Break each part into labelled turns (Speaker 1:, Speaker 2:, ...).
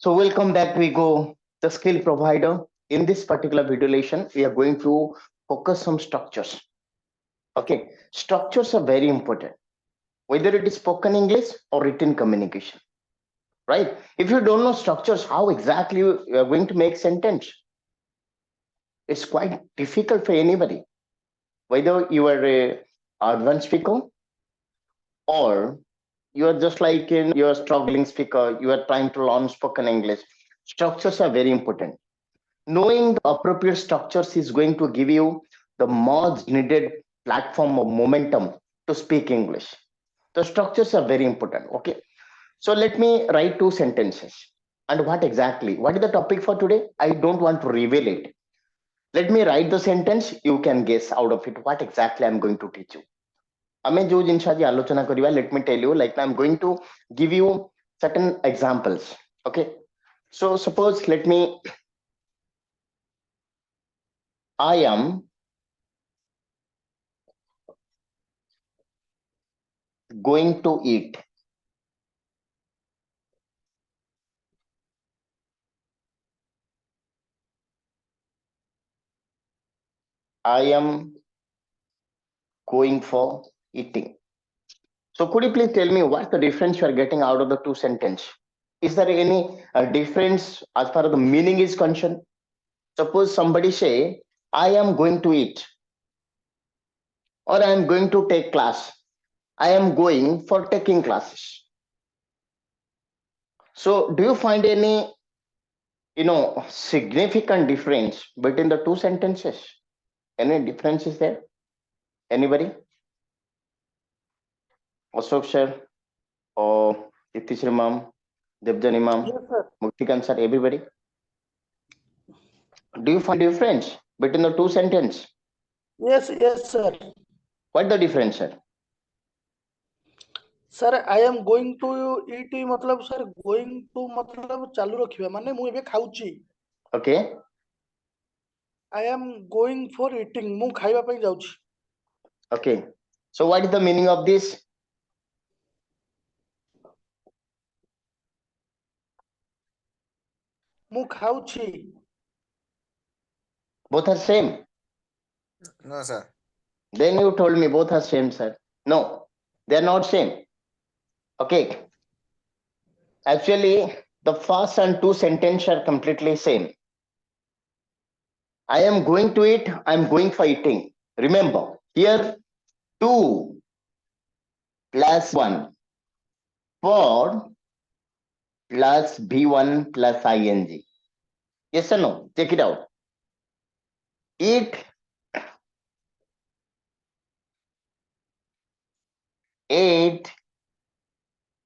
Speaker 1: So welcome back to Ego, the skill provider. In this particular video lesson, we are going to focus on structures. Okay, structures are very important, whether it is spoken English or written communication, right? If you don't know structures, how exactly you are going to make sentence? It's quite difficult for anybody, whether you are a advanced speaker or you are just like in you're struggling speaker, you are trying to learn spoken English. Structures are very important. Knowing the appropriate structures is going to give you the much needed platform of momentum to speak English. The structures are very important. Okay. So let me write two sentences. And what exactly? What is the topic for today? I don't want to reveal it. Let me write the sentence. You can guess out of it what exactly I'm going to teach you. ଆମେ ଯୋଉ ଜିନିଷ ଆଜି ଆଲୋଚନା କରିବା, let me tell you, like I'm going to give you certain examples. Okay. So suppose let me, I am going to eat. I am going for eating. So could you please tell me what's the difference you are getting out of the two sentences? Is there any difference as far as the meaning is concerned? Suppose somebody say, I am going to eat, or I am going to take class. I am going for taking classes. So do you find any, significant difference between the two sentences? Any difference is there? Anybody? Ashok sir or Itishri ma'am, Devjani ma'am,
Speaker 2: Yes, sir.
Speaker 1: Muktikan sir, everybody? Do you find difference between the two sentences?
Speaker 2: Yes, sir.
Speaker 1: What the difference, sir?
Speaker 2: Sir, I am going to eat मतलब sir going to मतलब चालू रखिबा माने मु एबे खाउची.
Speaker 1: Okay,
Speaker 2: I am going for eating. मु खाइबा पई जाउची.
Speaker 1: okay. So what is the meaning of this?
Speaker 2: मु खाउची.
Speaker 1: Both are same.
Speaker 3: No, sir.
Speaker 1: Then you told me both are same, sir. No, they are not same. Okay. Actually, the first and two sentences are completely same. I am going to eat, I am going for eating. Remember, here 2 plus 1 for plus B1 plus ing. Yes or no? Check it out. Eat, ate,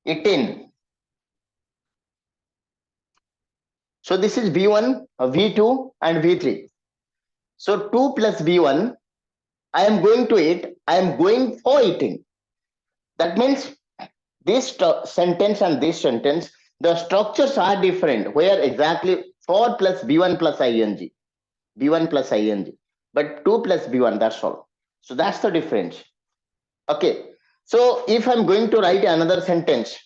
Speaker 1: eaten. So this is V1, V2 and V3. So 2 plus V1, I am going to eat, I am going for eating. That means this sentence and this sentence, the structures are different. Where exactly 4 plus B1 plus ing, B1 plus ing, but 2 plus B1, that's all. So that's the difference. Okay. So if I'm going to write another sentence,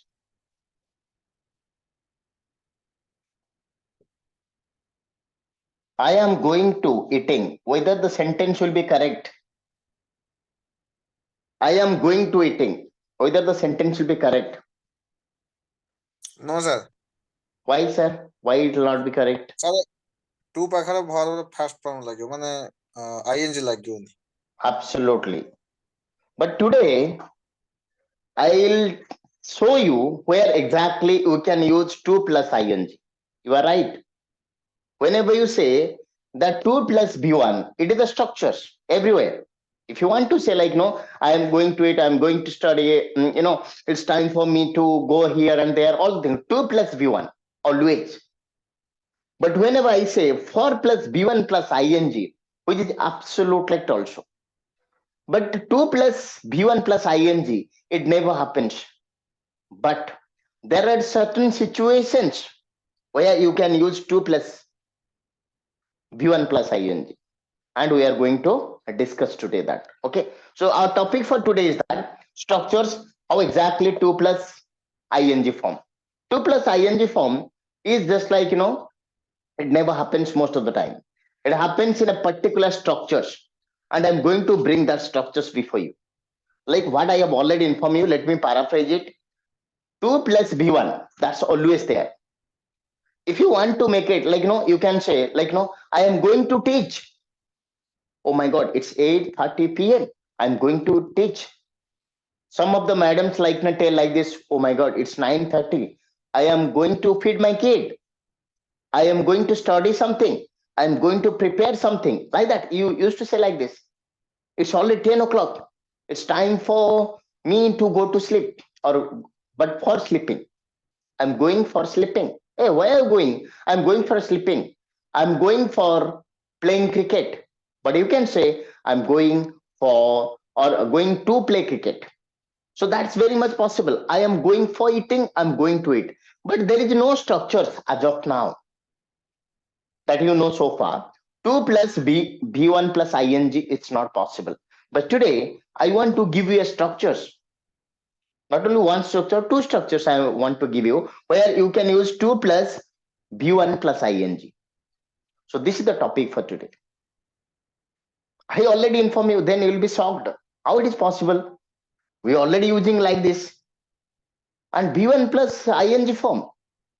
Speaker 1: I am going to eating, whether the sentence will be correct. I am going to eating, whether the sentence will be correct.
Speaker 3: No, sir.
Speaker 1: Why, sir? Why it will not be correct?
Speaker 3: Sir, two ପାଖରେ ଭଲ fast form ଲାଗିବ ମାନେ ing ଲାଗିବନି.
Speaker 1: Absolutely. But today, I'll show you where exactly you can use 2 plus ing. You are right. Whenever you say that 2 plus B1, it is the structures everywhere. If you want to say like, no, I am going to it, I'm going to study, it's time for me to go here and there, all things, 2 plus B1, always. But whenever I say 4 plus B1 plus ing, which is absolute correct also. But 2 plus B1 plus ing, it never happens. But there are certain situations where you can use 2 plus B1 plus ing. And we are going to discuss today that. Okay. So our topic for today is that structures, how exactly 2 plus ing form. 2 plus ing form, is just like, it never happens most of the time. It happens in a particular structures, and I'm going to bring that structures before you. Like what I have already informed you, let me paraphrase it. 2 plus B1, that's always there. If you want to make it like, you can say like, I am going to teach. Oh my God, it's 8:30 p.m. I'm going to teach. Some of the madams like to tell like this, oh my God, it's 9:30. I am going to feed my kid. I am going to study something. I'm going to prepare something. Like that. You used to say like this. It's only 10 o'clock. It's time for me to go to sleep. But for sleeping. I'm going for sleeping. Hey, where are you going? I'm going for sleeping. I'm going for playing cricket. But you can say, I'm going for or going to play cricket. So that's very much possible. I am going for eating, I'm going to eat. But there is no structures as of now that you know so far. 2 plus B1 plus ing, it's not possible. But today, I want to give you a structures. Not only one structure, two structures I want to give you, where you can use 2 plus B1 plus ing. So this is the topic for today. I already informed you, then you will be shocked. How it is possible? We are already using like this. And B1 plus ing form,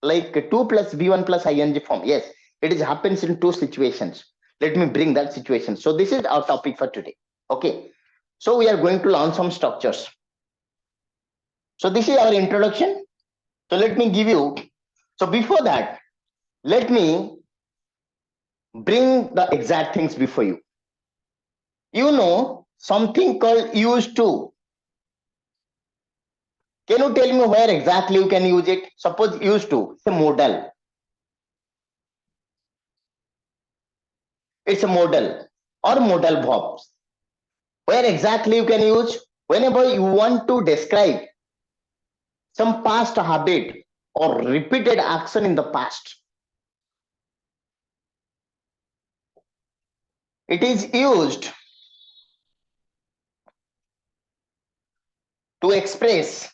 Speaker 1: like 2 plus B1 plus ing form. Yes, it is happens in two situations. Let me bring that situation. So this is our topic for today. Okay. So we are going to learn some structures. So this is our introduction. So let me give you. So before that, let me bring the exact things before you. You know something called used to. Can you tell me where exactly you can use it? Suppose used to, it's a modal. It's a modal or modal verbs. Where exactly you can use? Whenever you want to describe some past habit or repeated action in the past. It is used to express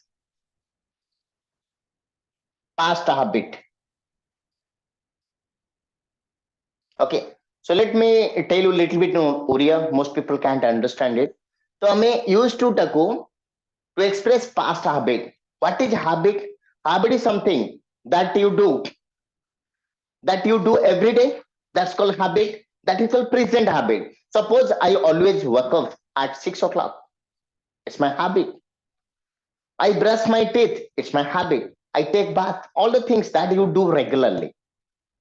Speaker 1: past habit. Okay, so let me tell you a little bit no Oriya. Most people can't understand it. So I used to taku to express past habit. What is habit? Habit is something that you do every day. That's called habit. That is called present habit. Suppose I always wake up at 6 o'clock. It's my habit. I brush my teeth. It's my habit. I take bath. All the things that you do regularly.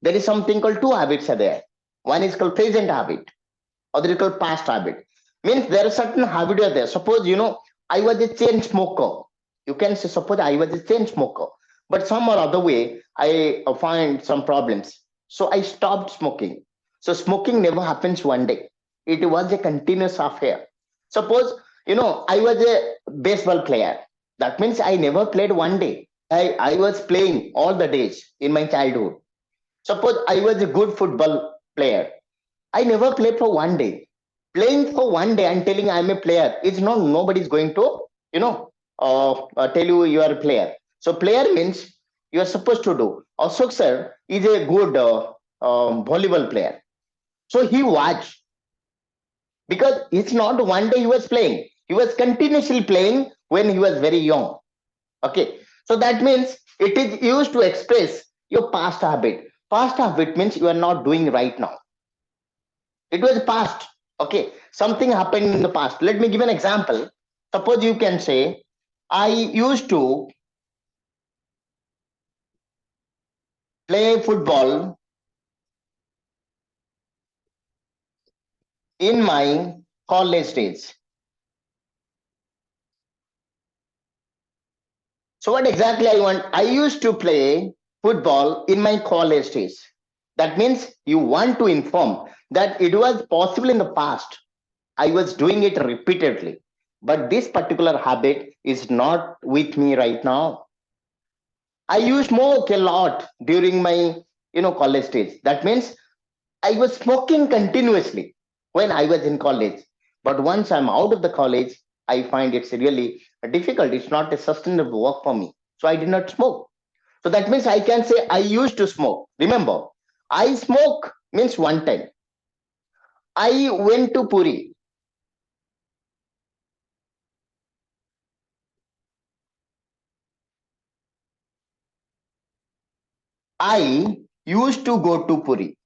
Speaker 1: There is something called two habits are there. One is called present habit. Other is called past habit. Means there are certain habits are there. Suppose, I was a chain smoker. You can say, suppose I was a chain smoker. But some or other way, I find some problems. So I stopped smoking. So smoking never happens one day. It was a continuous affair. Suppose, I was a baseball player. That means I never played one day. I was playing all the days in my childhood. Suppose I was a good football player. I never played for one day. Playing for one day and telling I'm a player is not nobody's going to, tell you are a player. So player means you are supposed to do. Ashok sir is a good volleyball player. So he watched because it's not one day he was playing. He was continuously playing when he was very young. Okay. So that means it is used to express your past habit. Past habit means you are not doing right now. It was past. Okay. Something happened in the past. Let me give an example. Suppose you can say, I used to play football in my college days. So what exactly I want? I used to play football in my college days. That means you want to inform that it was possible in the past. I was doing it repeatedly, but this particular habit is not with me right now. I used smoke a lot during my, college days. That means I was smoking continuously when I was in college. But once I'm out of the college, I find it's really difficult. It's not a sustainable work for me. So I did not smoke. So that means I can say I used to smoke. Remember, I smoke means one time. I went to Puri. I used to go to Puri.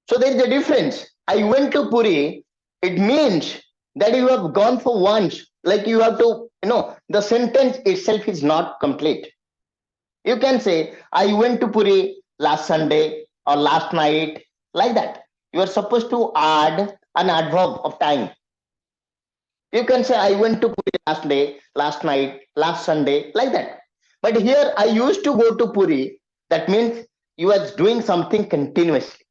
Speaker 1: So there is a difference. I went to Puri. It means that you have gone for once. Like you have to, the sentence itself is not complete. You can say, I went to Puri last Sunday or last night, like that. You are supposed to add an adverb of time. You can say, I went to Puri last day, last night, last Sunday, like that. But here, I used to go to Puri. That means you are doing something continuously.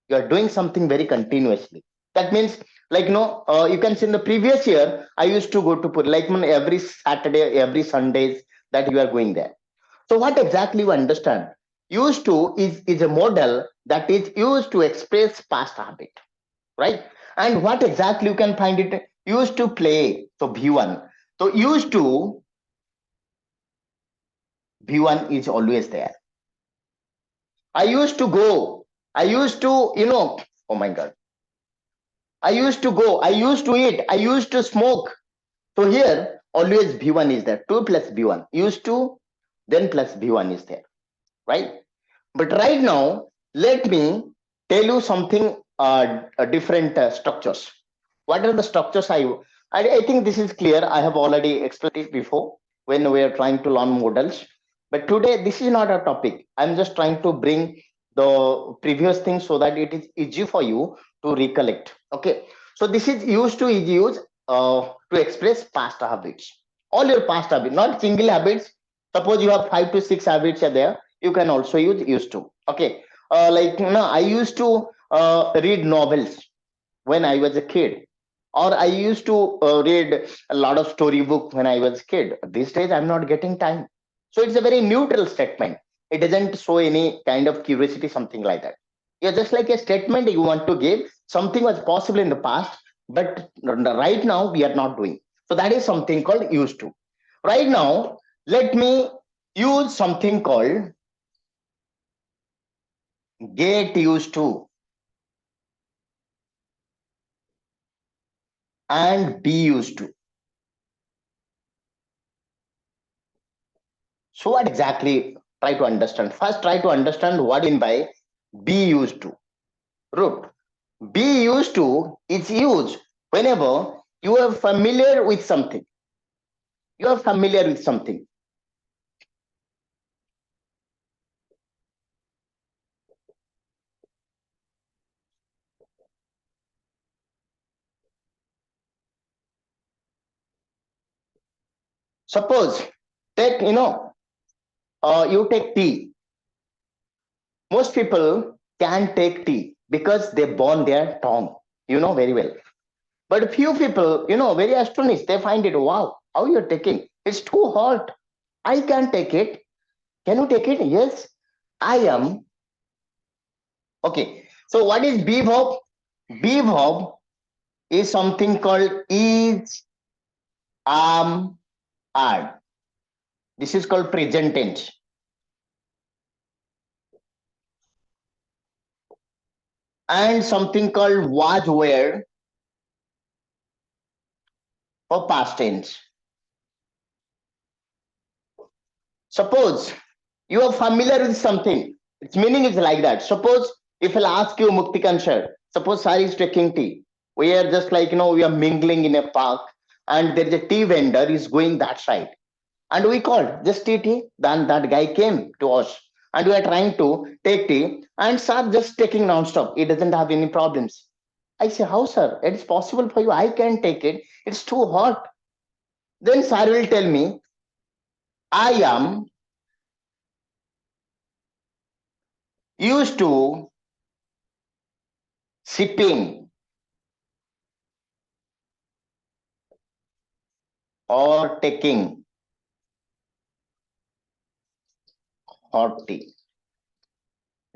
Speaker 1: You are doing something very continuously. That means, like, you can say in the previous year, I used to go to Puri, like every Saturday, every Sundays that you are going there. So what exactly you understand? Used to is a model that is used to express past habit, right? And what exactly you can find it? Used to play, so V1. So used to V1 is always there. I used to go. I used to, oh my God. I used to go. I used to eat. I used to smoke. So here always V1 is there. 2 plus V1. Used to, then plus V1 is there, right? But right now, let me tell you something different structures. What are the structures I think this is clear. I have already explained it before when we are trying to learn models. But today, this is not a topic. I'm just trying to bring the previous thing so that it is easy for you to recollect. Okay. So this is used to express past habits. All your past habits, not single habits. Suppose you have 5 to 6 habits are there, you can also use used to. Okay. Like I used to read novels when I was a kid, or I used to read a lot of storybook when I was a kid. These days I'm not getting time. So it's a very neutral statement. It doesn't show any kind of curiosity, something like that. Yeah, just like a statement you want to give, something was possible in the past, but right now we are not doing. So that is something called used to. Right now, let me use something called get used to and be used to. So what exactly try to understand? First, try to understand what in by be used to. Root. Be used to is used whenever you are familiar with something. You are familiar with something. Suppose take you take tea. Most people can take tea because they burn their tongue. You know very well. But few people, very astonished. They find it, wow, how you're taking? It's too hot. I can't take it. Can you take it? Yes, I am. Okay. So what is be verb? Be verb is something called is, am, are. This is called present tense. And something called was, were for past tense. Suppose you are familiar with something, its meaning is like that. Suppose if I'll ask you, Muktikan sir, suppose sir is taking tea. We are just like, we are mingling in a park and there is a tea vendor is going that side. And we called just tea. Then that guy came to us and we are trying to take tea and sir just taking non-stop. He doesn't have any problems. I say, how sir? It is possible for you. I can take it. It's too hot. Then sir will tell me, I am used to sipping or taking hot tea.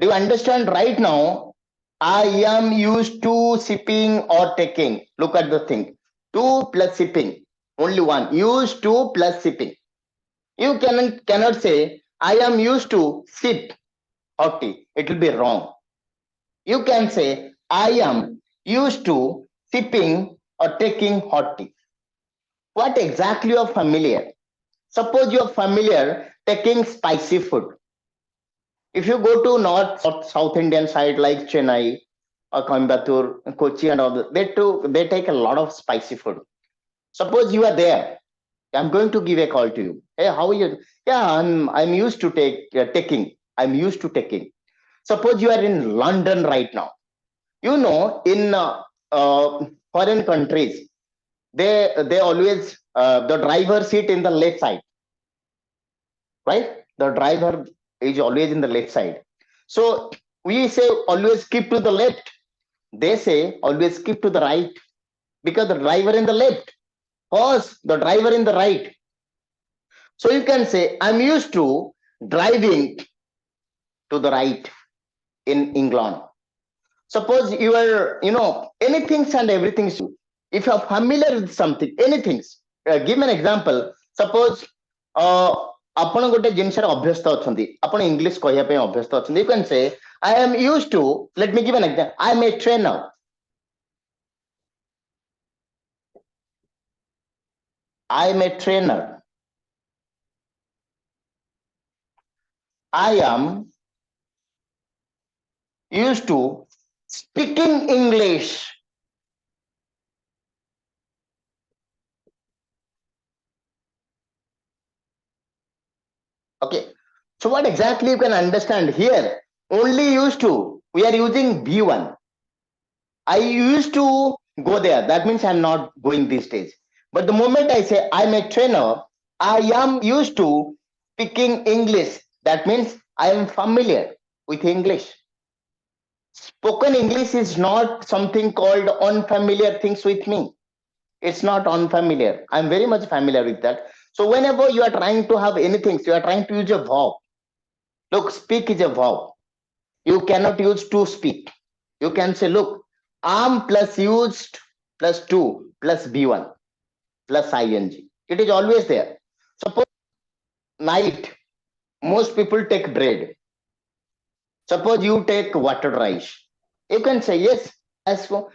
Speaker 1: Do you understand right now? I am used to sipping or taking. Look at the thing. 2 plus sipping. Only one. Used to plus sipping. You cannot say I am used to sip hot tea. It will be wrong. You can say I am used to sipping or taking hot tea. What exactly you are familiar? Suppose you are familiar taking spicy food. If you go to North or South Indian side like Chennai or Coimbatore, Kochi and all that, they take a lot of spicy food. Suppose you are there. I'm going to give a call to you. Hey, how are you? Yeah, I'm used to taking. I'm used to taking. Suppose you are in London right now. You know, in foreign countries, they always the driver seat in the left side, right? The driver is always in the left side. So we say always keep to the left. They say always keep to the right because the driver in the left. Pause, the driver in the right. So you can say I'm used to driving to the right in England. Suppose you are, anything and everything. If you are familiar with something, anything. Give me an example. Suppose ଆପଣ ଗୋଟେ ଜିନିଷରେ ଅଭ୍ୟସ୍ତ ଅଛନ୍ତି, ଆପଣ English କହିବା ପାଇଁ ଅଭ୍ୟସ୍ତ ଅଛନ୍ତି. You can say I am used to, let me give an example. I am a trainer. I am a trainer. I am used to speaking English. Okay. So what exactly you can understand here? Only used to. We are using B1. I used to go there. That means I'm not going these days. But the moment I say I'm a trainer, I am used to speaking English. That means I am familiar with English. Spoken English is not something called unfamiliar things with me. It's not unfamiliar. I'm very much familiar with that. So whenever you are trying to have anything, you are trying to use a verb. Look, speak is a verb. You cannot use to speak. You can say, look, am plus used plus to plus B1 plus ing. It is always there. Suppose night, most people take bread. Suppose you take watered rice. You can say, yes, as for,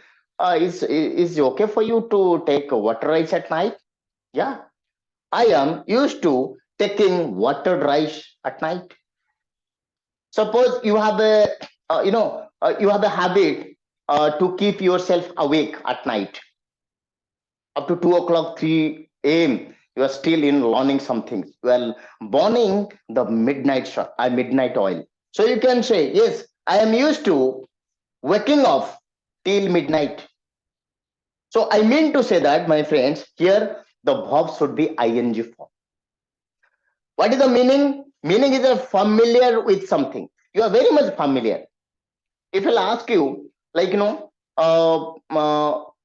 Speaker 1: is it okay for you to take water rice at night? Yeah, I am used to taking watered rice at night. Suppose you have a, you have a habit to keep yourself awake at night up to 2 o'clock, 3 a.m. You are still in learning something. Well, burning the midnight oil. So you can say, yes, I am used to waking up till midnight. So I mean to say that, my friends, here the verb should be ing form. What is the meaning? Meaning is a familiar with something. You are very much familiar. If I'll ask you, like,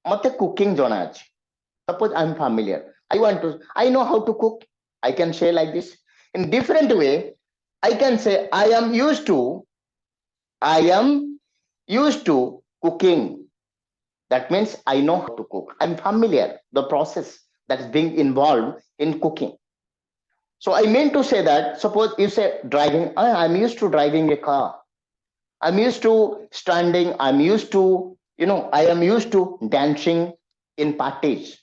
Speaker 1: mate cooking jana achi. Suppose I'm familiar. I know how to cook. I can say like this. In different way, I can say I am used to cooking. That means I know how to cook. I'm familiar the process that is being involved in cooking. So I mean to say that, suppose you say driving, I'm used to driving a car. I'm used to standing. I'm used to, I am used to dancing in parties.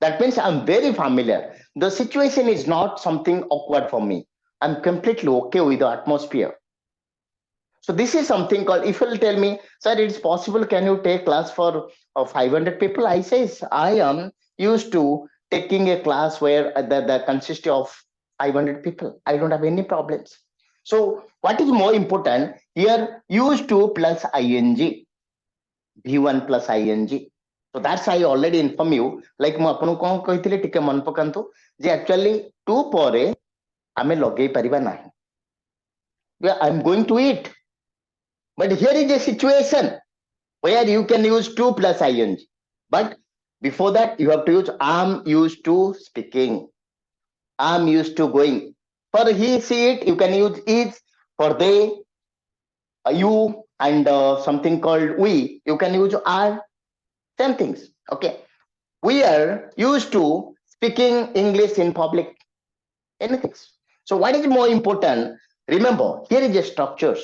Speaker 1: That means I'm very familiar. The situation is not something awkward for me. I'm completely okay with the atmosphere. So this is something called, if you'll tell me, sir, it's possible, can you take class for 500 people? I say, I am used to taking a class where that consists of 500 people. I don't have any problems. So what is more important here? Used to plus ing, v1 plus ing. So that's I already inform you. Like ମୁଁ ଆପଣଙ୍କୁ କଣ କହିଥିଲି ଟିକେ ମନ ପକାନ୍ତୁ ଯେ actually to ପରେ ଆମେ ଲଗେଇ ପାରିବା ନାହିଁ. I'm going to eat. But here is a situation where you can use to plus ing. But before that, you have to use I'm used to speaking. I'm used to going. For he, see it, you can use is. For they, you, and something called we, you can use are. Same things. Okay. We are used to speaking English in public, anything. So what is more important? Remember, here is a structures.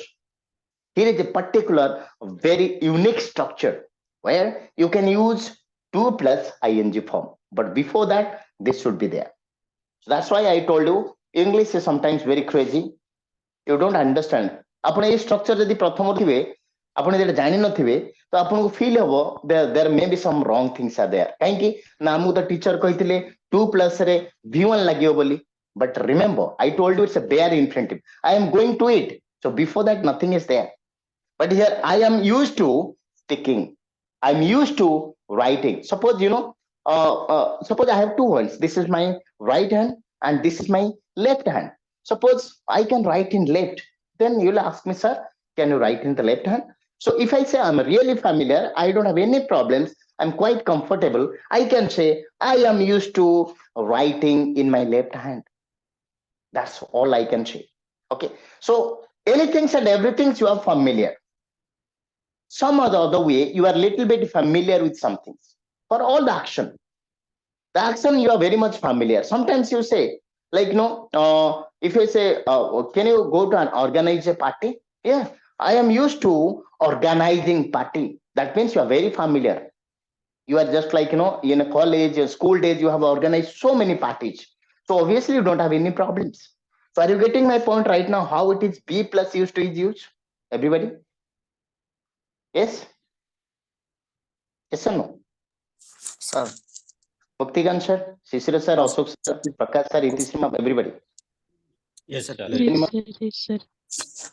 Speaker 1: Here is a particular very unique structure where you can use to plus ing form. But before that, this should be there. So that's why I told you English is sometimes very crazy. You don't understand. ଆପଣ ଏଇ structure ଯଦି ପ୍ରଥମ ଥିବେ ଆପଣ ଯଦି ଜାଣି ନଥିବେ ତ ଆପଣଙ୍କୁ ଫିଲ୍ ହବ there may be some wrong things are there କାହିଁକି ନା ଆମକୁ ତ ଟିଚର କହିଥିଲେ 2 plus ରେ v1 ଲାଗିବ ବୋଲି but remember I told you it's a bare infinitive. I am going to it, so before that nothing is there, but here I am used to speaking, I'm used to writing. Suppose suppose I have two hands, this is my right hand and this is my left hand. Suppose I can write in left, then you'll ask me, sir, can you write in the left hand? So if I say I'm really familiar, I don't have any problems, I'm quite comfortable, I can say I am used to writing in my left hand. That's all I can say. Okay, so anything and everything you are familiar. Some or the other way you are little bit familiar with some things. For all the action you are very much familiar. Sometimes you say like if you say can you go to an organize a party? Yeah, I am used to organizing party. That means you are very familiar. You are just like in a college, school days, you have organized so many parties, so obviously you don't have any problems. So are you getting my point right now, how it is be plus used to is used? Everybody? Yes? Yes or no?
Speaker 3: sir.
Speaker 1: Bhaktigan sir, Sisira sir, Ashok sir, Prakash sir, Itisima, everybody.
Speaker 4: Yes, sir.
Speaker 5: Yes, sir. Yes, sir.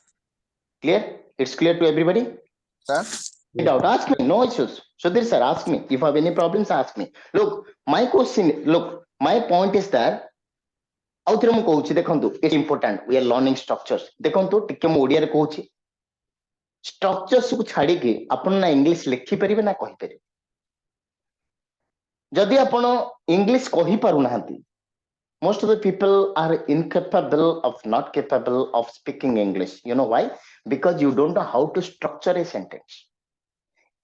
Speaker 1: Clear? It's clear to everybody?
Speaker 3: Sir.
Speaker 1: Find out. Ask me. No issues. Sudhir sir, ask me. If you have any problems, ask me. Look, my question, look, my point is that ଆଉ ଥରେ ମୁଁ କହୁଛି ଦେଖନ୍ତୁ it's important, we are learning structures. ଦେଖନ୍ତୁ ଟିକେ ମୁଁ ଓଡ଼ିଆରେ କହୁଛି, structures କୁ ଛାଡ଼ିକି ଆପଣ ନା ଇଂଲିଶ ଲେଖିପାରିବେ ନା କହିପାରିବେ? ଯଦି ଆପଣ English କହିପାରୁନାହାନ୍ତି, most of the people are incapable of not capable of speaking English. You know why? Because you don't know how to structure a sentence.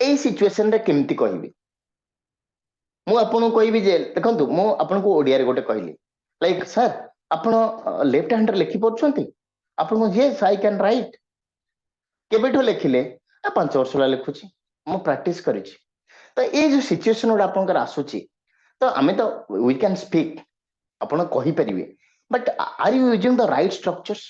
Speaker 1: এই ସିଚୁଏସନ ରେ କେମିତି କହିବି? ମୁଁ ଆପଣଙ୍କୁ କହିବି ଯେ ଦେଖନ୍ତୁ ମୁଁ ଆପଣଙ୍କୁ ଓଡ଼ିଆରେ ଗୋଟେ କହିଲି ଲାଇକ୍ ସାର୍ ଆପଣ ଲେଫ୍ଟ ହ୍ୟାଣ୍ଡରେ ଲେଖି ପାରୁଛନ୍ତି? ଆପଣଙ୍କୁ yes I can write. କେବେଠୁ ଲେଖିଲେ? 5 ବର୍ଷ ହେଲା ଲେଖୁଛି, ମୁଁ ପ୍ରାକ୍ଟିସ କରିଛି। ତ ଏଇ ଯୋଉ ସିଚୁଏସନ ଗୁଡ଼ା ଆପଣଙ୍କର ଆସୁଛି ତ ଆମେ ତ we can speak, ଆପଣ କହିପାରିବେ, but are you using the right structures?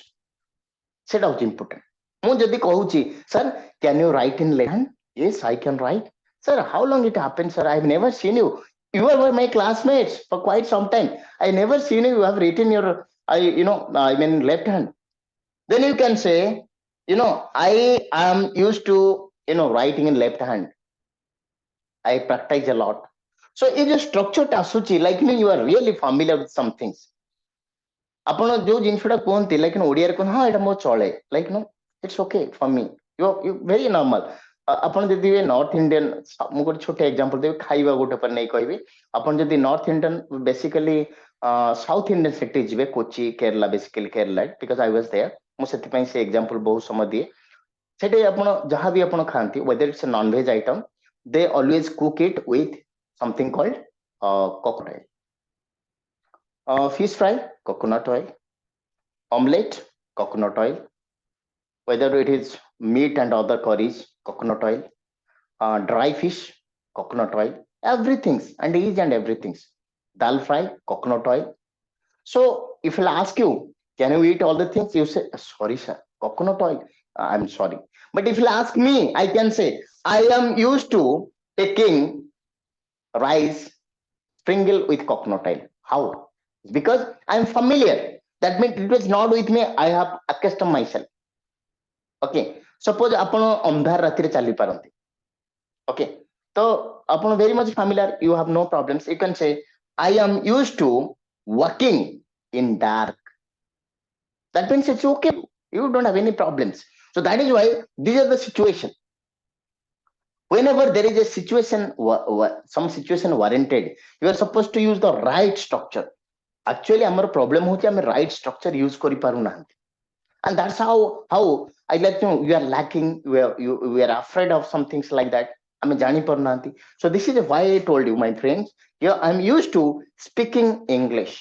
Speaker 1: ସେଟା ହଉଛି important। ମୁଁ ଯଦି କହୁଛି sir can you write in left hand? Yes I can write. Sir, how long it happened, sir? I've never seen you. You were my classmates for quite some time. I never seen you have written your I mean left hand. Then you can say I am used to writing in left hand. I practice a lot. So it is structured asuchi, like you are really familiar with some things. ଆପଣ ଯୋଉ ଜିନିଷଟା କୁହନ୍ତି like ଓଡ଼ିଆରେ କୁହନ୍ତି ହଁ ଏଇଟା ମୋ ଚଳେ, ଲାଇକ୍ ଇଟ୍ସ ଓକେ ଫର୍ ମି, ୟୁ ଭେରି ନର୍ମାଲ। ଆପଣ ଯଦି ନର୍ଥ ଇଣ୍ଡିଆନ, ମୁଁ ଗୋଟେ ଛୋଟ ଏକ୍ସାମ୍ପଲ ଦେବି, ଖାଇବା ଗୋଟେ ଉପରେ ନେଇ କହିବି। ଆପଣ ଯଦି north Indian basically south Indian ସେଠି ଯିବେ, Kochi Kerala, basically Kerala, because I was there, ମୁଁ ସେଥିପାଇଁ ସେ ଏକ୍ସାମ୍ପଲ ବହୁତ ସମୟ ଦିଏ। ସେଠି ଆପଣ ଯାହା ବି ଆପଣ ଖାଆନ୍ତି, whether it's non veg item, they always cook it with something called coconut oil, fish fry, coconut oil, omelette, coconut oil, whether it is meat and other curries, coconut oil, dry fish, coconut oil, everything and each and everything, dal fry, coconut oil. So if I'll ask you, can you eat all the things? You say, sorry sir, coconut oil, I'm sorry. But if you'll ask me, I can say I am used to taking rice sprinkle with coconut oil. How? Because I'm familiar. That means it was not with me, I have accustomed myself. Okay, suppose ଆପଣ ଅନ୍ଧାର ରାତିରେ ଚାଲି ପାରନ୍ତି, okay, ତ ଆପଣ very much familiar, you have no problems, you can say I am used to working in dark. That means it's okay, you don't have any problems. So that is why these are the situation. Whenever there is a situation, some situation warranted, you are supposed to use the right structure. Actually our problem hochi ame right structure use kari paru nahanti, and that's how I let you know we are lacking, we are afraid of some things like that. आमे जानी परनांती. So this is why I told you, my friends, here I'm used to speaking English.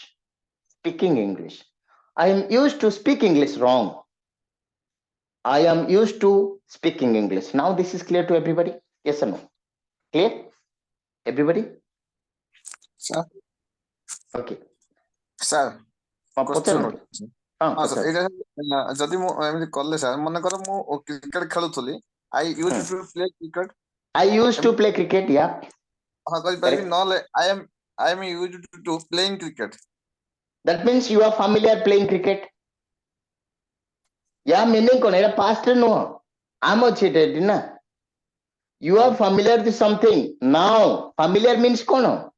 Speaker 1: Speaking English. I am used to speak English wrong. I am used to speaking English. Now this is clear to everybody? Yes or no? Clear? Everybody?
Speaker 3: Sir.
Speaker 1: Okay.
Speaker 3: Sir. Question
Speaker 1: ପଚାରନ୍ତୁ. ହଁ
Speaker 3: ହଁ sir,
Speaker 1: ପଚାରନ୍ତୁ.
Speaker 3: ଏଇଟା ଯଦି ମୁଁ ଏମିତି କଲେ sir, ମନେକର ମୁଁ କ୍ରିକେଟ ଖେଳୁଥିଲି, I used to play cricket.
Speaker 1: I used to play cricket, yeah.
Speaker 3: ହଁ କରିପାରିବି, ନହେଲେ I am used to playing cricket.
Speaker 1: That means you are familiar playing cricket. Yeah, meaning कौन एटा past रे नुह. I'm अच्छी टेडी ना. You are familiar with something now. Familiar means कौन?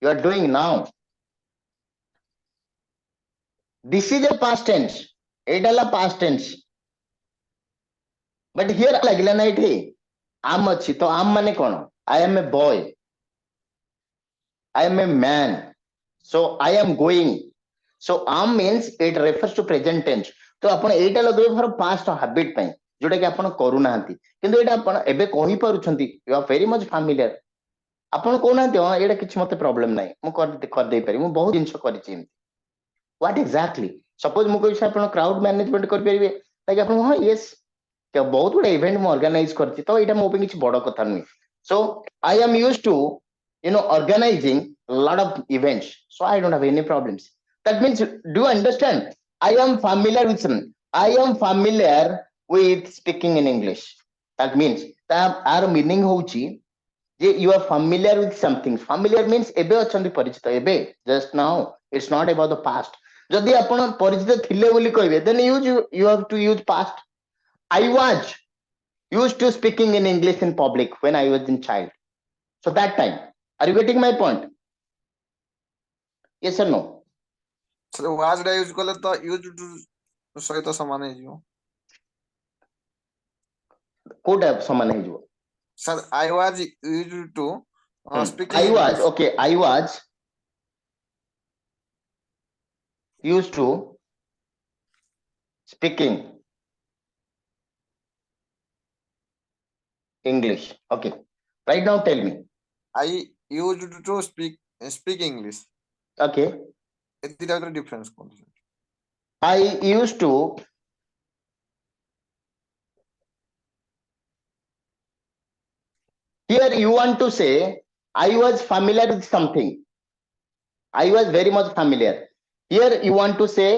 Speaker 1: You are doing now. This is a past tense. Etah La past tense. But here लगिला ना इठे. I'm अच्छी तो I'm माने कौन? I am a boy. I am a man. So I am going. So am means it refers to present tense. तो आपण एटा लगबे for past habit पई जोटा कि आपण करू नांती किंतु एटा आपण एबे कहि पारुछंती you are very much familiar आपण को नांती हां एटा किछ मते प्रॉब्लम नाही मु कर दे पारि मु बहुत जिंस करिछि व्हाट एग्जैक्टली सपोज मु कहि आपण क्राउड मैनेजमेंट कर परिबे लाइक आपण हां यस के बहुत बडे इवेंट मु ऑर्गेनाइज करछि तो एटा मो पे किछ बडो कथा नहीं so I am used to organizing a lot of events so I don't have any problems. That means, do you understand? I am familiar with speaking in English. That means our meaning होची जे you are familiar with something. Familiar means एबे अछंती परिचित एबे just now. It's not about the past. जदि आपण परिचित थिले बोली कहबे then you have to use past. I was used to speaking in English in public when I was in child. So that time. Are you getting my point? Yes or no?
Speaker 3: So was ଟା use କଲେ ତ use two ସହିତ ସମାନ ହେଇଯିବ।
Speaker 1: କୋଉଟା ସମାନ ହେଇଯିବ?
Speaker 3: Sir, I was used to speaking
Speaker 1: I was
Speaker 3: English.
Speaker 1: okay. I was used to speaking English. Okay. Right now, tell me.
Speaker 3: I used to speak English.
Speaker 1: Okay.
Speaker 3: ଏତିଟା ଭିତରେ difference କଣ?
Speaker 1: I used to here you want to say I was familiar with something. I was very much familiar. Here you want to say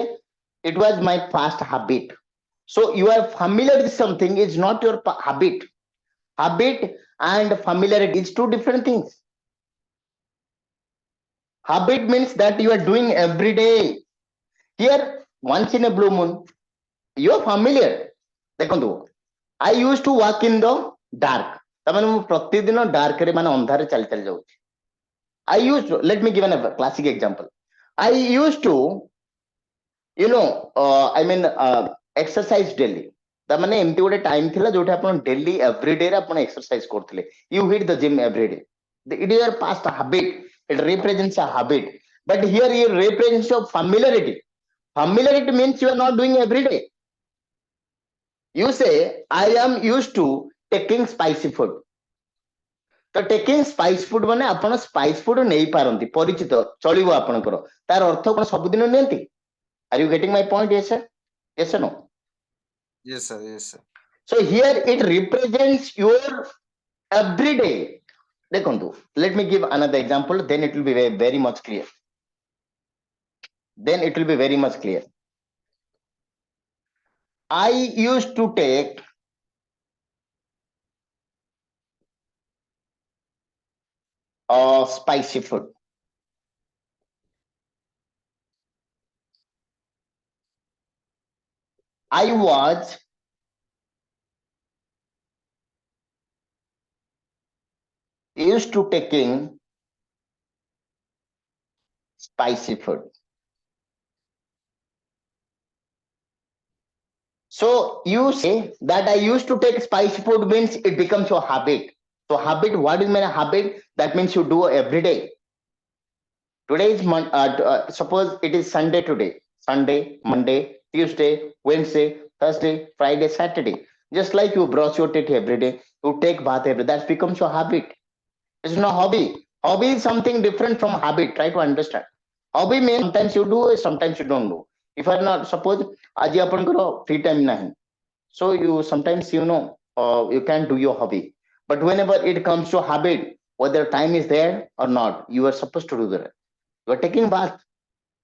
Speaker 1: it was my past habit. So you are familiar with something is not your habit. Habit and familiarity is two different things. Habit means that you are doing every day. Here once in a blue moon you are familiar. देखो I used to walk in the dark. तमाने मु प्रतिदिन dark रे माने अंधार चल चल जाउछि. I used to, let me give a classic example. I used to exercise daily. तमाने एमती गोटे टाइम थिला जोटे आपण डेली एवरीडे रे आपण एक्सरसाइज करथिले. You hit the gym every day. It is your past habit. It represents a habit. But here it represents your familiarity. Familiarity means you are not doing every day. You say I am used to taking spicy food. तो taking spice food माने आपण spice food नहीं पारंती परिचित चलिबो आपनकर तार अर्थ कोन सब दिन नेंती. Are you getting my point? Yes sir. Yes और no?
Speaker 3: Yes sir, yes sir.
Speaker 1: So here it represents your everyday. देखंतु, let me give another example, then it will be very much clear. Then it will be very much clear. I used to take spicy food. I was used to taking spicy food. So you say that I used to take spicy food means it becomes your habit. So habit, what is my habit? That means you do every day. Today is suppose it is Sunday today. Sunday, Monday, Tuesday, Wednesday, Thursday, Friday, Saturday. Just like you brush your teeth every day, You take bath every, that becomes your habit. It's not hobby. Hobby is something different from habit. Try to understand. Hobby means sometimes you do, sometimes you don't do. If I not suppose aji apankar free time nahi, so you sometimes you can do your hobby. But whenever it comes to habit, whether time is there or not, you are supposed to do that. You are taking bath,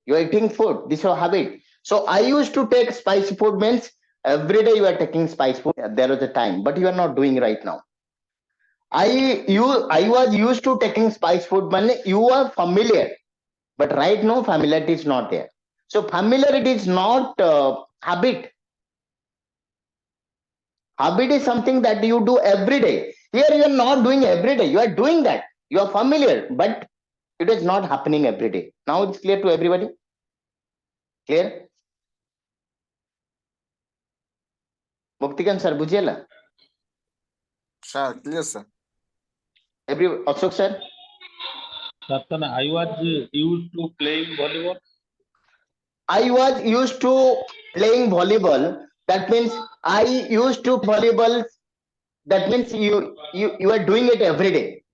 Speaker 1: you are eating food. This is your habit. So I used to take spicy food means every day you are taking spice food. There was a time, but you are not doing right now. I was used to taking spice food, man. You are familiar, but right now familiarity is not there. So familiarity is not habit. Habit is something that you do every day. Here you are not doing every day. You are doing that. You are familiar, but it is not happening every day. Now it's clear to everybody. Clear? Muktikan sir, bujhela.
Speaker 3: Sir, clear, sir.
Speaker 1: Every Ashok sir.
Speaker 4: Satana, I was used to playing volleyball.
Speaker 1: I was used to playing volleyball. That means I used to volleyball. That means you are doing it every day.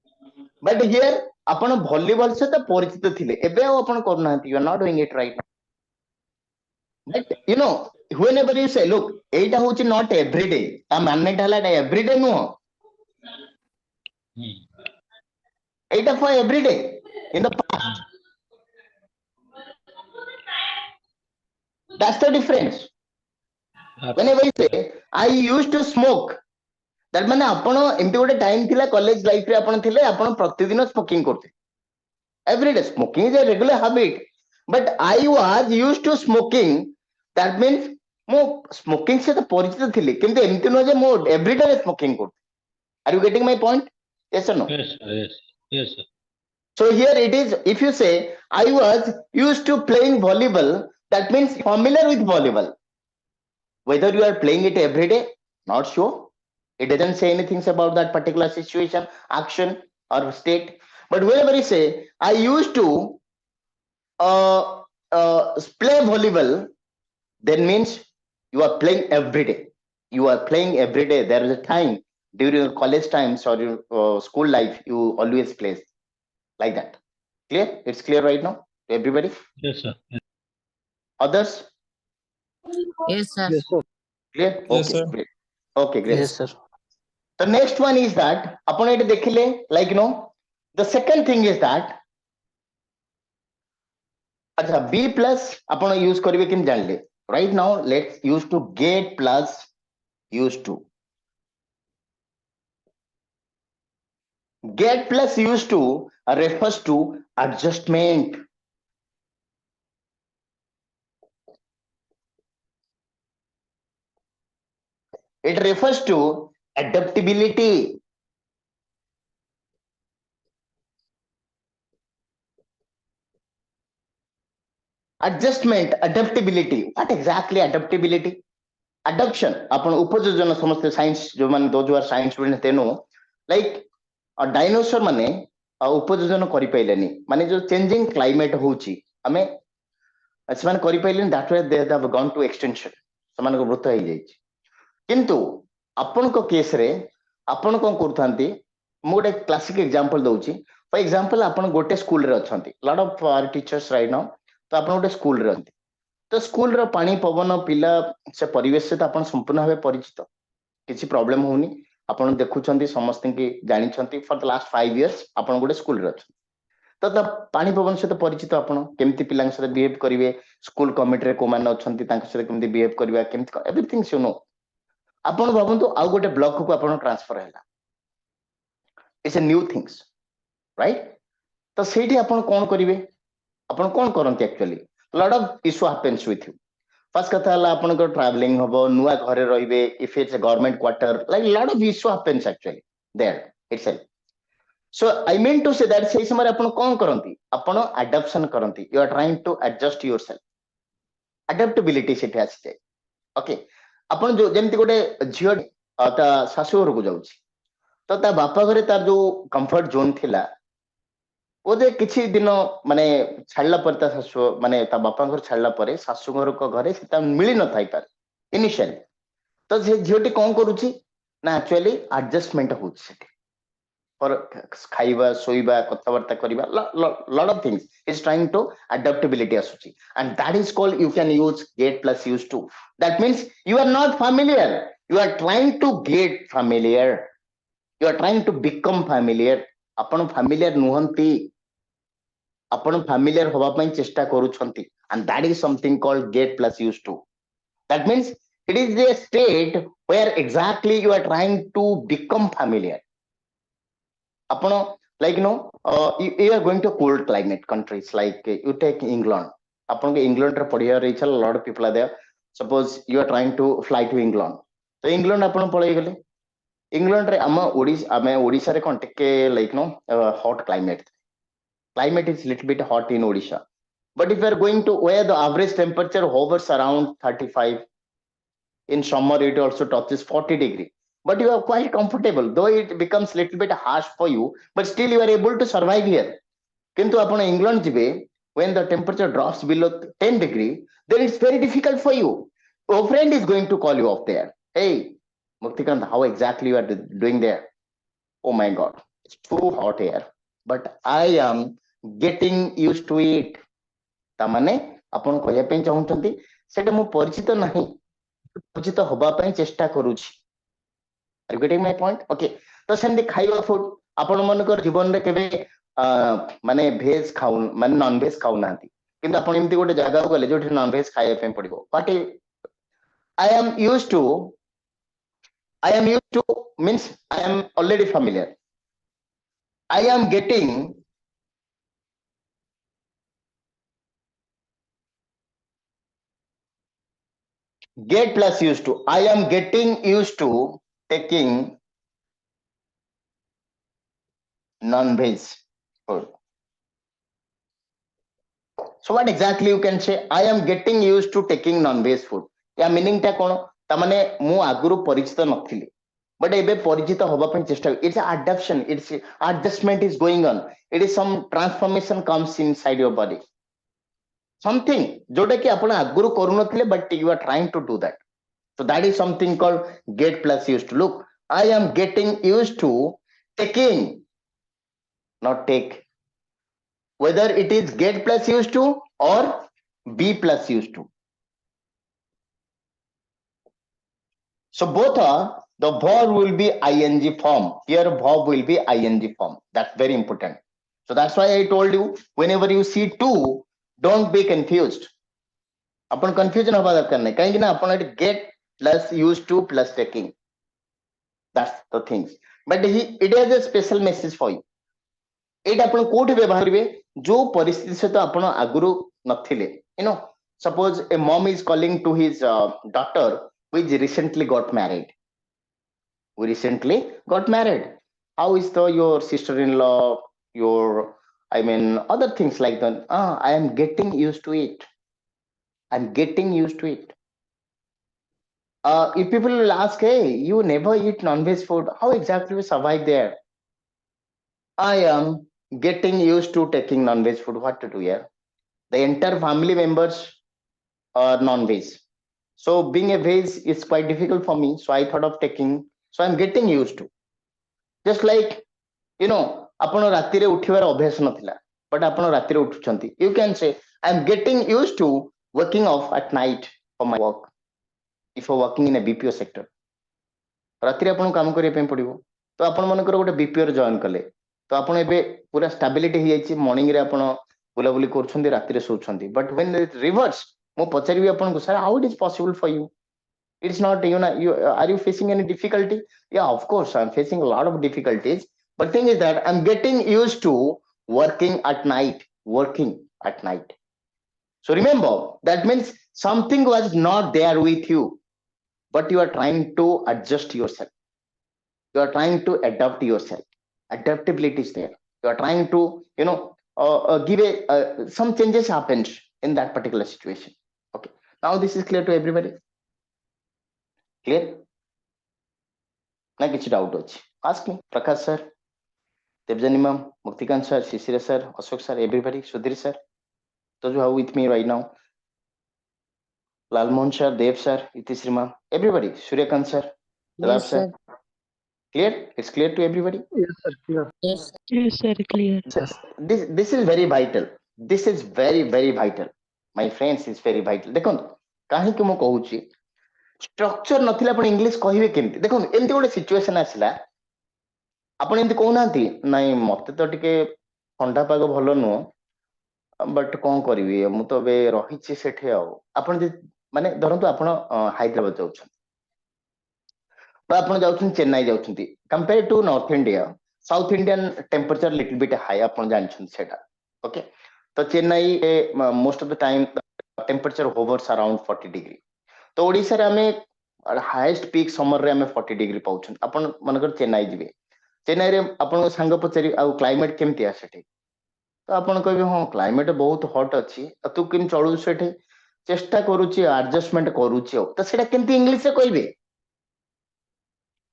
Speaker 1: But here ଆପଣ volleyball ସହିତ ପରିଚିତ ଥିଲେ ଏବେ ଆଉ ଆପଣ କରୁନାହାନ୍ତି you are not doing it right now. But whenever you say look ଏଇଟା ହଉଛି not every day ତା ମାନେଟା ହେଲା ଏଇଟା every day ନୁହଁ ଏଇଟା for every day in the past. That's the difference. Whenever you say I used to smoke, that ମାନେ ଆପଣ ଏମିତି ଗୋଟେ ଟାଇମ ଥିଲା କଲେଜ ଲାଇଫରେ ଆପଣ ଥିଲେ ଆପଣ ପ୍ରତିଦିନ ସ୍ମୋକିଂ କରୁଥିଲେ. Every day smoking is a regular habit, but I was used to smoking. That means ମୁଁ ସ୍ମୋକିଂ ସହିତ ପରିଚିତ ଥିଲି କିନ୍ତୁ ଏମିତି ନୁହଁ ଯେ ମୁଁ everyday ସ୍ମୋକିଂ କରୁଥିଲି. Are you getting my point? Yes or no?
Speaker 4: Yes, sir. Yes. Yes, sir.
Speaker 1: So here it is, if you say I was used to playing volleyball, that means familiar with volleyball. Whether you are playing it every day, not sure. It doesn't say anything about that particular situation, action or state. But whenever you say I used to play volleyball, then means you are playing every day. You are playing every day. There is a time during your college times or your school life you always play like that. Clear? It's clear right now to everybody?
Speaker 4: Yes, sir.
Speaker 1: Others?
Speaker 5: Yes, sir.
Speaker 2: Yes, sir.
Speaker 1: Clear?
Speaker 6: Yes,
Speaker 1: Okay,
Speaker 6: sir.
Speaker 1: great. Okay, great.
Speaker 2: Yes, sir.
Speaker 1: The next one is that upon it dekhile, like the second thing is that acha B plus upon use karibe kim janle. Right now let's use to get plus use to. Get plus use to refers to adjustment. It refers to adaptability. Adjustment, adaptability. What exactly adaptability? Adoption. अपन उपयोजन समस्त science जो मान those who are science students they know, like dinosaur माने उपयोजन करि पाइलेनी माने जो changing climate होची हमें ସେମାନେ କରି पाइलेनी that way they have gone to extinction ସେମାନଙ୍କ ମୃତ୍ୟୁ ହେଇ ଯାଇଛି କିନ୍ତୁ ଆପଣଙ୍କ କେସ୍ ରେ ଆପଣ କଣ କରୁଥାନ୍ତି ମୁଁ ଗୋଟେ କ୍ଲାସିକ एग्जांपल ଦଉଛି फॉर एग्जांपल ଆପଣ ଗୋଟେ ସ୍କୁଲ ରେ ଅଛନ୍ତି lot of teachers right now ତ ଆପଣ ଗୋଟେ ସ୍କୁଲ ରେ ଅଛନ୍ତି ତ ସ୍କୁଲ ର ପାଣି ପବନ ପିଲା ସେ ପରିବେଶ ସହିତ ଆପଣ ସମ୍ପୂର୍ଣ୍ଣ ଭାବେ ପରିଚିତ କିଛି ପ୍ରୋବ୍ଲେମ ହୋଉନି ଆପଣ ଦେଖୁଛନ୍ତି ସମସ୍ତଙ୍କୁ ଜାଣିଛନ୍ତି ଫର ଦ ଲାଷ୍ଟ 5 ଇୟର୍ସ ଆପଣ ଗୋଟେ ସ୍କୁଲ ରେ ଅଛନ୍ତି ତ ପାଣି ପବନ ସହିତ ପରିଚିତ ଆପଣ କେମିତି ପିଲାଙ୍କ ସହିତ ବିହେଭ କରିବେ ସ୍କୁଲ କମିଟିରେ କୋମାନେ ଅଛନ୍ତି ତାଙ୍କ ସହିତ କେମିତି ବିହେଭ କରିବା କେମିତି ଏଭରିଥିଙ୍ଗ ସୁ नो ଆପଣ ଭାବନ୍ତୁ ଆଉ ଗୋଟେ ବ୍ଲକ କୁ ଆପଣ ଟ୍ରାନ୍ସଫର ହେଲା it's a new things right तो ସେଇଠି ଆପଣ କଣ କରିବେ ଆପଣ କଣ କରନ୍ତି actually lot of issue happens with you first कथा हला आपनको ट्रैवलिंग हबो नुआ घरे रहिबे if it's a government quarter like lot of issue happens actually there itself so I mean to say that सेही समय आपण कोन करंती आपण अडॉप्शन करंती you are trying to adjust yourself adaptability सेठी आसी जाय ओके आपण जो जेमति गोटे झियो ता सासू घर को जाउची तो ता बापा घरे तार जो कंफर्ट जोन थिला ओदे किछि दिन माने छाडला पर ता सासू माने ता बापा घर छाडला परे सासू घर को घरे सेता मिली न थाई पार इनिशियली तो जे झियोटी कोन करूची ना एक्चुअली एडजस्टमेंट होउछ सेठी for खाइबा सोइबा कथाबार्ता करिबा lot of things is trying to adaptability asuchi and that is called you can use get plus use to. That means you are not familiar, you are trying to get familiar, you are trying to become familiar. आपण familiar नुहंती, आपण familiar हवा ପାଇଁ चेष्टा करूछंती and that is something called get plus use to. That means it is a state where exactly you are trying to become familiar. ଆପଣ like you are going to cold climate countries like you take England. ଆପଣଙ୍କୁ ଇଂଲଣ୍ଡରେ ପଢିବାର ଇଚ୍ଛା, lot of people are there. Suppose you are trying to fly to England, ତ England ଆପଣ ପଳେଇଗଲେ। ଇଂଲଣ୍ଡରେ ଆମେ ଓଡିଶାରେ କଣ ଟିକେ like hot climate is little bit hot in Odisha, but if you are going to where the average temperature hovers around 35, in summer it also touches 40 degree, but you are quite comfortable, though it becomes little bit harsh for you, but still you are able to survive here. Kintu apna England jibe, when the temperature drops below 10 degree, then it's very difficult for you. Your friend is going to call you off there. Hey, Muktikant, how exactly you are doing there? Oh my God, it's too hot here, but I am getting used to it. तामाने आपण कहया पे चाहूचंती सेटा मु परिचित नाही, परिचित होबा ପାଇଁ ଚେଷ୍ଟା କରୁଛି। Are you getting my point? Okay, तो सेमती खाଇବା फूड आपण मनकर जीवन रे केबे माने भेज खाउ माने नॉन भेज खाउ नांती, किंतु आपण एमती गोटे जागा गले जोठी नॉन भेज खाଇବା ପାଇଁ पड़िबो, but I am used to means I am already familiar. I am getting get plus used to. I am getting used to taking non-veg food. So what exactly you can say? I am getting used to taking non-veg food. या meaning टा कोन? तामाने मु आगुरु परिचित नथिली, but एबे परिचित होबा ପାଇଁ चेष्टा। It's adaptation, it's adjustment is going on. It is some transformation comes inside your body. Something जोटा कि आपण आगुरु करू नथिले, but you are trying to do that. So that is something called get plus used to. Look, I am getting used to taking, not take. Whether it is get plus used to or be plus used to. So both are, the verb will be ing form. Here verb will be ing form. That's very important. So that's why I told you, whenever you see to, don't be confused. Upon confusion हवा दरकार नहीं, कहीं ना अपन get plus used to plus taking. That's the things. But it has a special message for you. एट आपण कोठी व्यवहार करिवे जो परिस्थिति से तो आपण आगुरु नथिले। Suppose a mom is calling to his daughter who is recently got married. We recently got married. How is your sister-in-law, other things like that? I am getting used to it. I'm getting used to it. If people will ask, hey, you never eat non-veg food, how exactly you survive there? I am getting used to taking non-veg food. What to do here? The entire family members are non-veg. So being a veg is quite difficult for me. So I thought of taking, so I'm getting used to. Just like, ଆପଣ ରାତିରେ ଉଠିବାର ଅଭ୍ୟାସ ନଥିଲା, but ଆପଣ ରାତିରେ ଉଠୁଛନ୍ତି. You can say, I'm getting used to working off at night for my work. If you're working in a BPO sector, ରାତିରେ ଆପଣଙ୍କୁ କାମ କରିବା ପାଇଁ ପଡିବ, ତ ଆପଣ ମାନଙ୍କର ଗୋଟେ BPO ରେ ଜଏନ୍ କଲେ, ତ ଆପଣ ଏବେ ପୁରା ଷ୍ଟାବିଲିଟି ହେଇଯାଇଛି, ମର୍ଣ୍ଣିଂ ରେ ଆପଣ ବୁଲାବୁଲି କରୁଛନ୍ତି, ରାତିରେ ଶୋଉଛନ୍ତି. But when it reverse, ମୁଁ ପଚାରିବି ଆପଣଙ୍କୁ, sir, how it is possible for you? It's not, are you facing any difficulty? Yeah, of course, I'm facing a lot of difficulties. But thing is that I'm getting used to working at night. So remember, that means something was not there with you, but you are trying to adjust yourself. You are trying to adapt yourself. Adaptability is there. You are trying to, give some changes happened in that particular situation. Okay. Now this is clear to everybody. Clear? Na kichhi doubt hochi? Ask me, Prakash sir, Debjani ma'am, Muktikant sir, Shishira sir, Ashok sir, everybody, Sudhir sir, those who are with me right now, Lalmohan sir, Dev sir, Itisri ma'am, everybody, Suryakant sir, Jalab
Speaker 5: Yes,
Speaker 1: sir,
Speaker 5: sir.
Speaker 1: Clear? It's clear to everybody?
Speaker 2: Yes, sir. Clear.
Speaker 5: Yes, sir.
Speaker 6: Yes, sir, clear.
Speaker 1: This is very vital. This is very vital. My friends, is very vital. ଦେଖନ୍ତୁ କାହିଁକି ମୁଁ କହୁଛି structure ନଥିଲେ ଆପଣ English କହିବେ କେମିତି? ଦେଖନ୍ତୁ ଏମିତି ଗୋଟେ ସିଚୁଏସନ ଆସିଲା, ଆପଣ ଏମିତି କହୁନାହାନ୍ତି ନାଇଁ ମତେ ତ ଟିକେ ଥଣ୍ଡା ପାଗ ଭଲ ନୁହଁ, ବଟ୍ କଣ କରିବି ମୁଁ ତ ଏବେ ରହିଛି ସେଠି ଆଉ। ଆପଣ ଯଦି ମାନେ ଧରନ୍ତୁ ଆପଣ ହାଇଦ୍ରାବାଦ ଯାଉଛନ୍ତି ବା ଆପଣ ଯାଉଛନ୍ତି ଚେନ୍ନାଇ ଯାଉଛନ୍ତି, compare to north India, south Indian temperature little bit high, ଆପଣ ଜାଣିଛନ୍ତି ସେଟା। ଓକେ, ତ Chennai most of the time temperature hovers around 40 degree. ତ ଓଡିଶାରେ ଆମେ ହାଇଏଷ୍ଟ ପିକ୍ ସମରରେ ଆମେ 40 ଡିଗ୍ରୀ ପାଉଛନ୍ତି। ଆପଣ ମନେକର ଚେନ୍ନାଇ ଯିବେ, ଚେନ୍ନାଇରେ ଆପଣଙ୍କ ସାଙ୍ଗ ପଚାରିବେ ଆଉ କ୍ଲାଇମେଟ କେମିତିଆ ସେଠି? ତ ଆପଣ କହିବେ ହଁ କ୍ଲାଇମେଟ ବହୁତ ହଟ୍ ଅଛି, ଆଉ ତୁ କେମିତି ଚଳୁଛୁ ସେଠି? ଚେଷ୍ଟା କରୁଛି, ଆଡଜଷ୍ଟମେଣ୍ଟ କରୁଛି ଆଉ। ତ ସେଟା କେମିତି ଇଂଲିଶରେ କହିବେ?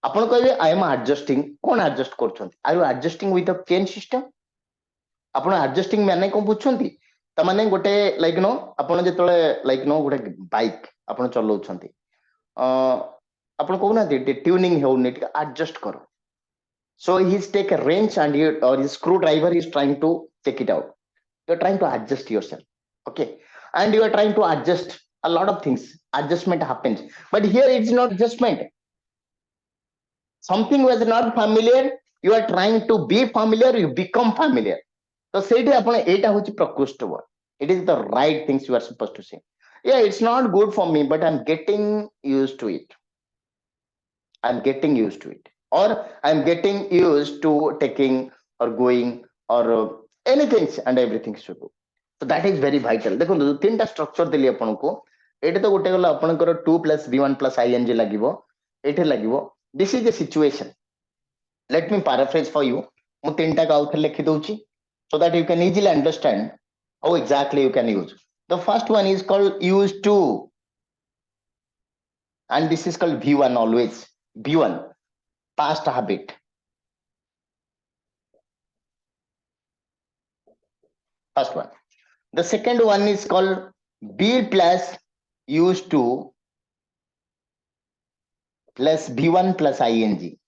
Speaker 1: ଆପଣ କହିବେ ଆଇ ଏମ୍ ଆଡଜଷ୍ଟିଂ। କଣ ଆଡଜଷ୍ଟ କରୁଛନ୍ତି? Are you adjusting with a chain system? ଆପଣ ଆଡଜଷ୍ଟିଂ ମାନେ କଣ ବୁଝୁଛନ୍ତି? ତାମାନେ ଗୋଟେ ଲାଇକ୍ नो ଆପଣ ଯେତେବେଳେ ଲାଇକ୍ नो ଗୋଟେ ବାଇକ୍ ଆପଣ ଚଲାଉଛନ୍ତି, ଆପଣ କହୁନାହାନ୍ତି ଟିକେ ଟ୍ୟୁନିଂ ହେଉନି, ଟିକେ ଆଡଜଷ୍ଟ କର। So he's take a wrench and he, or his screwdriver is trying to take it out. You're trying to adjust yourself. Okay. And you are trying to adjust a lot of things. Adjustment happens. But here it's not adjustment. Something was not familiar. You are trying to be familiar, you become familiar. So say it is the right things you are supposed to say. Yeah, it's not good for me, but I'm getting used to it. I'm getting used to it. Or I'm getting used to taking or going or anything and everything should do. So that is very vital. देखो तीनटा structure देली आपनको, एटे तो गोटे गला आपनकर 2 + b1 + ing लागिवो, एटे लागिवो this is the situation. Let me paraphrase for you. मु तीनटा का आउथर लिखि दउची so that you can easily understand how exactly you can use. The first one is called used to, and this is called v1 always. v1 past habit. First one. The second one is called be plus used to plus v1 plus ing.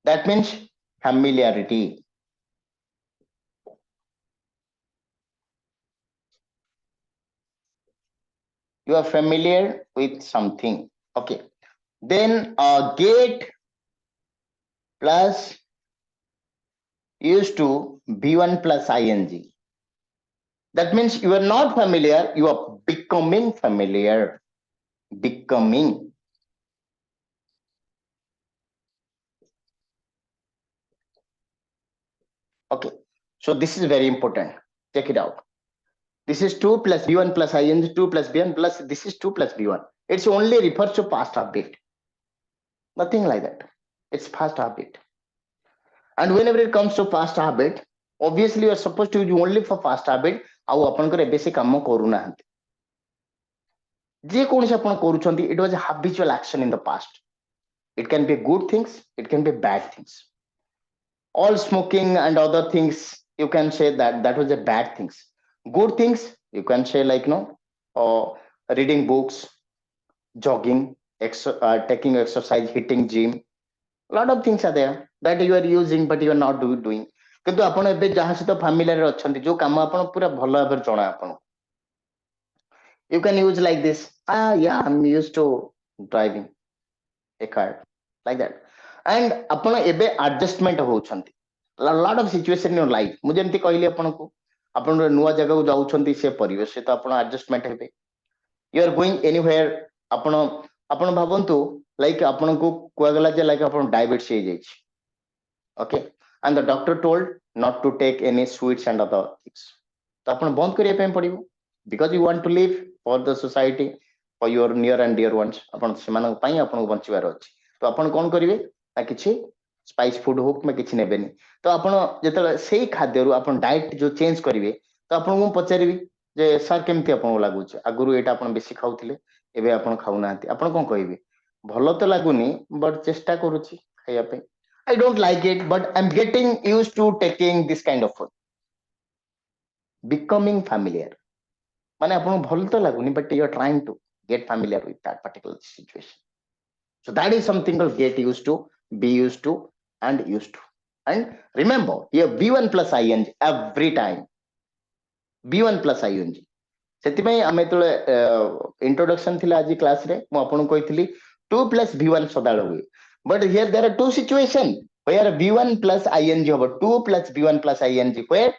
Speaker 1: That means familiarity. You are familiar with something. Okay. Then get plus used to v1 plus ing. That means you are not familiar, you are becoming familiar. Becoming. Okay. So this is very important. Check it out. This is 2 plus b1 plus ing, 2 plus b1 plus this is 2 plus b1. It's only refers to past habit. Nothing like that. It's past habit. And whenever it comes to past habit, obviously you are supposed to use only for past habit. ଆଉ ଆପଣଙ୍କର ଏବେ ସେ କାମ କରୁନାହାନ୍ତି, ଯେ କୌଣସି ଆପଣ କରୁଛନ୍ତି, it was a habitual action in the past. It can be good things, it can be bad things. All smoking and other things, you can say that was a bad things. Good things, you can say like reading books, jogging, taking exercise, hitting gym. A lot of things are there that you are using but you are not doing. କିନ୍ତୁ ଆପଣ ଏବେ ଯାହା ସହିତ ଫ୍ୟାମିଲିଆର ଅଛନ୍ତି, ଯୋଉ କାମ ଆପଣ ପୁରା ଭଲ ଭାବରେ ଜଣା ଆପଣ, you can use like this. Yeah, I'm used to driving a car, like that. And ଆପଣ ଏବେ adjustment ହଉଛନ୍ତି lot of situation in your life. ମୁଁ ଯେମିତି କହିଲି ଆପଣଙ୍କୁ, ଆପଣ ନୂଆ ଜାଗାକୁ ଯାଉଛନ୍ତି, ସେ ପରିବେଶ ସହିତ ଆପଣ adjustment ହେବେ. You are going anywhere, ଆପଣ ଭାବନ୍ତୁ like ଆପଣଙ୍କୁ କୁହାଗଲା ଯେ like ଆପଣ ଡାଇବେଟିସ୍ ହେଇଯାଇଛି. Okay, and the doctor told not to take any sweets and other things. ତ ଆପଣ ବନ୍ଦ କରିବା ପାଇଁ ପଡିବ, because you want to live for the society, for your near and dear ones. ଆପଣ ସେମାନଙ୍କ ପାଇଁ ଆପଣଙ୍କୁ ବଞ୍ଚିବାର ଅଛି। ତ ଆପଣ କଣ କରିବେ ନା କିଛି ସ୍ପାଇସ୍ ଫୁଡ ହଉ କିମ୍ବା କିଛି ନେବେନି। ତ ଆପଣ ଯେତେବେଳେ ସେଇ ଖାଦ୍ୟରୁ ଆପଣ ଡାଏଟ ଯୋଉ ଚେଞ୍ଜ କରିବେ, ତ ଆପଣଙ୍କୁ ମୁଁ ପଚାରିବି ଯେ ସାର୍ କେମିତି ଆପଣଙ୍କୁ ଲାଗୁଛି, ଆଗରୁ ଏଇଟା ଆପଣ ବେଶୀ ଖାଉଥିଲେ, ଏବେ ଆପଣ ଖାଉନାହାନ୍ତି, ଆପଣ କଣ କହିବେ? ଭଲ ତ ଲାଗୁନି ବଟ୍ ଚେଷ୍ଟା କରୁଛି ଖାଇବା ପାଇଁ। I don't like it, but I'm getting used to taking this kind of food. Becoming familiar. ମାନେ ଆପଣଙ୍କୁ ଭଲ ତ ଲାଗୁନି, but you are trying to get familiar with that particular situation. So that is something called get used to, be used to, and used to. And remember, here B1 plus ing every time. B1 plus ing. ସେଥିପାଇଁ ଆମେ ଯେତେବେଳେ introduction ଥିଲା ଆଜି class ରେ ମୁଁ ଆପଣଙ୍କୁ କହିଥିଲି 2 plus V1 ସଦାବେଳେ ହୁଏ. But here there are two situations where V1 plus ing ହବ 2 plus V1 plus ing where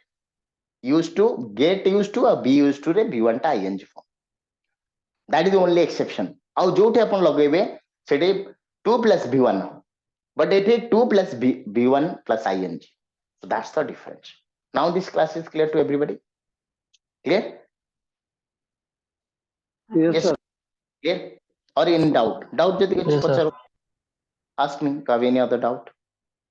Speaker 1: used to, get used to or be used to ରେ V1 ଟା ing form. That is the only exception. ଆଉ ଯୋଉଠି ଆପଣ ଲଗେଇବେ ସେଠି 2 plus V1 but it is 2 plus V1 plus ing. So that's the difference. Now this class is clear to everybody? Clear?
Speaker 2: Yes, sir.
Speaker 1: Clear? Or in doubt? Doubt ଯଦି କିଛି
Speaker 2: Yes, sir.
Speaker 1: ପଚାର, ask me if you have any other doubt.